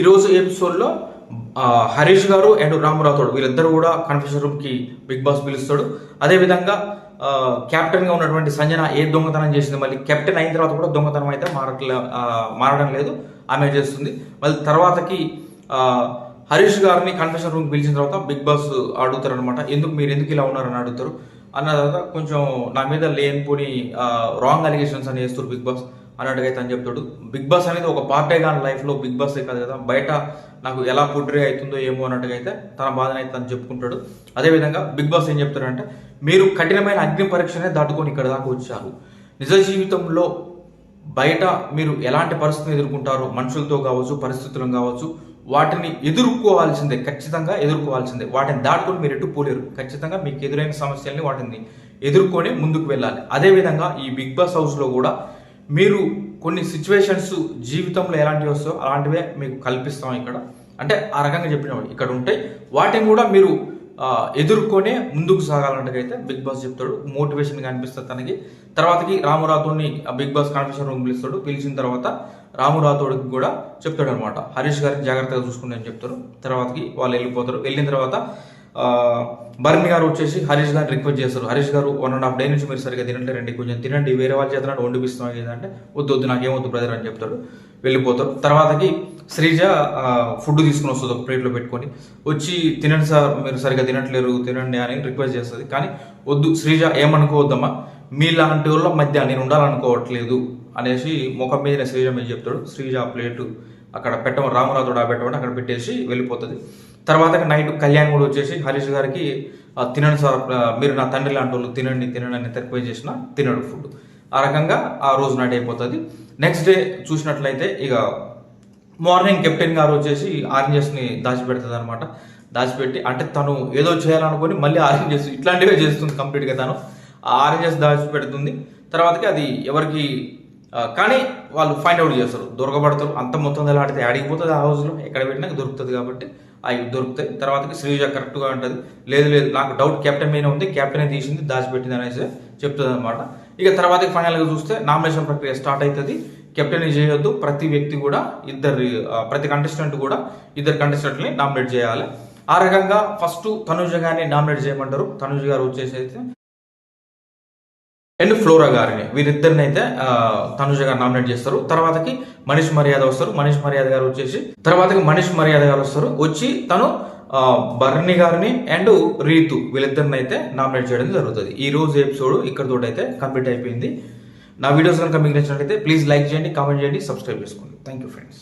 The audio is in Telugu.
ఈరోజు ఎపిసోడ్లో హరీష్ గారు అండ్ రామరాథోడ్ వీళ్ళిద్దరు కూడా కన్ఫెషన్ రూమ్కి బిగ్ బాస్ పిలుస్తాడు. అదేవిధంగా కెప్టెన్గా ఉన్నటువంటి సంజన ఏ దొంగతనం చేసింది, మళ్ళీ కెప్టెన్ అయిన తర్వాత కూడా దొంగతనం అయితే మారడం లేదు, ఆమె చేస్తుంది. మళ్ళీ తర్వాతకి హరీష్ గారిని కన్ఫెషన్ రూమ్కి పిలిచిన తర్వాత బిగ్ బాస్ అడుగుతారు అనమాట, మీరు ఎందుకు ఇలా ఉన్నారని అడుగుతారు. అన్న తర్వాత కొంచెం నా మీద లేనిపోని రాంగ్ అలిగేషన్స్ అని వేస్తారు బిగ్ బాస్ అన్నట్టుగా అయితే అని చెప్తాడు. బిగ్ బాస్ అనేది ఒక పార్టే కానీ లైఫ్లో బిగ్ బాస్ కాదు కదా, బయట నాకు ఎలా పుట్రే అవుతుందో ఏమో అన్నట్టుగా అయితే తన బాధను అయితే తను చెప్పుకుంటాడు. అదేవిధంగా బిగ్ బాస్ ఏం చెప్తారంటే, మీరు కఠినమైన అగ్ని పరీక్షనే దాటుకొని ఇక్కడ దాకా వచ్చారు. నిజ జీవితంలో బయట మీరు ఎలాంటి పరిస్థితిని ఎదుర్కొంటారో, మనుషులతో కావచ్చు, పరిస్థితులను కావచ్చు, వాటిని ఎదుర్కోవాల్సిందే, ఖచ్చితంగా ఎదుర్కోవాల్సిందే. వాటిని దాటుకొని మీరు ఎటు పోలేరు. ఖచ్చితంగా మీకు ఎదురైన సమస్యల్ని వాటిని ఎదుర్కొని ముందుకు వెళ్ళాలి. అదేవిధంగా ఈ బిగ్ బాస్ హౌస్లో కూడా మీరు కొన్ని సిచ్యువేషన్స్ జీవితంలో ఎలాంటివి వస్తాయో అలాంటివే మీకు కల్పిస్తాం ఇక్కడ, అంటే ఆ రకంగా చెప్పినవి ఇక్కడ ఉంటాయి. వాటిని కూడా మీరు ఎదుర్కొనే ముందుకు సాగాలంటే బిగ్ బాస్ చెప్తాడు. మోటివేషన్ కనిపిస్తుంది తనకి. తర్వాతకి రామురాథోడ్ని బిగ్ బాస్ కాన్ఫరెన్స్ రూమ్ పిలుస్తాడు. పిలిచిన తర్వాత రామురాథోడ్కి కూడా చెప్తాడు అనమాట, హరీష్ గారిని జాగ్రత్తగా చూసుకుంటే అని చెప్తారు. తర్వాతకి వాళ్ళు వెళ్ళిపోతారు. వెళ్ళిన తర్వాత భరణి గారు వచ్చేసి హరీష్ గారిని రిక్వెస్ట్ చేస్తారు, హరీష్ గారు 1.5 day నుంచి మీరు సరిగ్గా తినట్లేరండి, కొంచెం తినండి, వేరే వాళ్ళ చేతనాడు వండిపిస్తాం ఏదంటే వద్దు నాకేమొద్దు బ్రదర్ అని చెప్తాడు. వెళ్ళిపోతారు. తర్వాతకి శ్రీజ ఫుడ్ తీసుకుని వస్తుంది ఒక ప్లేట్లో పెట్టుకొని, వచ్చి తినండి సార్, మీరు సరిగ్గా తినట్లేరు, తినండి అని రిక్వెస్ట్ చేస్తుంది. కానీ వద్దు శ్రీజ, ఏమనుకోవద్దమ్మా, మీలాంటి వాళ్ళ మధ్య నేను ఉండాలనుకోవట్లేదు అనేసి ముఖం మీద శ్రీజ మీద చెప్తాడు. శ్రీజ ప్లేటు అక్కడ రామరాథోడ్ పెట్టమని అక్కడ పెట్టేసి వెళ్ళిపోతుంది. తర్వాత నైట్ కళ్యాణ్ కూడా వచ్చేసి హరీష్ గారికి తినండి సార్, మీరు నా తండ్రి లాంటి వాళ్ళు, తినండి అని రిక్వెస్ట్ చేసిన తినడు ఫుడ్. ఆ రకంగా ఆ రోజు నైట్ అయిపోతుంది. నెక్స్ట్ డే చూసినట్లయితే ఇక మార్నింగ్ కెప్టెన్ గారు వచ్చేసి ఆరెంజెస్ని దాచిపెడుతుంది అనమాట. దాచిపెట్టి అంటే తను ఏదో చేయాలనుకొని మళ్ళీ ఆరెంజెస్ ఇట్లాంటివే చేస్తుంది కంప్లీట్గా. తను ఆ ఆరెంజెస్ దాచిపెడుతుంది. తర్వాతకి అది ఎవరికి కానీ వాళ్ళు ఫైండ్ అవుట్ చేస్తారు, దొరకబడతారు. అంత మొత్తం ఎలా ఆడితే ఆడిపోతుంది ఆ హౌస్లో, ఎక్కడ పెట్టినా దొరుకుతుంది కాబట్టి అవి దొరుకుతాయి. తర్వాతకి శ్రీజ కరెక్ట్గా ఉంటుంది, లేదు నాకు డౌట్ కెప్టెన్ మీద ఉంది, కెప్టెనే తీసింది, దాచిపెట్టింది అనేసి చెప్తుంది అనమాట. ఇక తర్వాతకి ఫైనల్గా చూస్తే నామినేషన్ ప్రక్రియ స్టార్ట్ అవుతుంది. కెప్టెన్ చేయొద్దు, ప్రతి కంటెస్టెంట్ కూడా ఇద్దరు కంటెస్టెంట్ని నామినేట్ చేయాలి. ఆ రకంగా ఫస్ట్ తనుజ గారిని నామినేట్ చేయమంటారు. తనుజ గారు వచ్చేసి అయితే అండ్ ఫ్లోరా గారిని, వీరిద్దరిని అయితే తనుజ గారు నామినేట్ చేస్తారు. తర్వాతకి మనీష్ మర్యాద వస్తారు. మనీష్ మర్యాద గారు వస్తారు. వచ్చి తను భరణి గారిని అండ్ రీతు వీళ్ళిద్దరిని అయితే నామినేట్ చేయడం జరుగుతుంది. ఈ రోజు ఎపిసోడ్ ఇక్కడితో అయితే కంప్లీట్ అయిపోయింది. నా వీడియోస్ కనుక మీకు నచ్చినట్లయితే ప్లీజ్ లైక్ చేయండి, కామెంట్ చేయండి, సబ్స్క్రైబ్ చేసుకోండి. Thank you friends.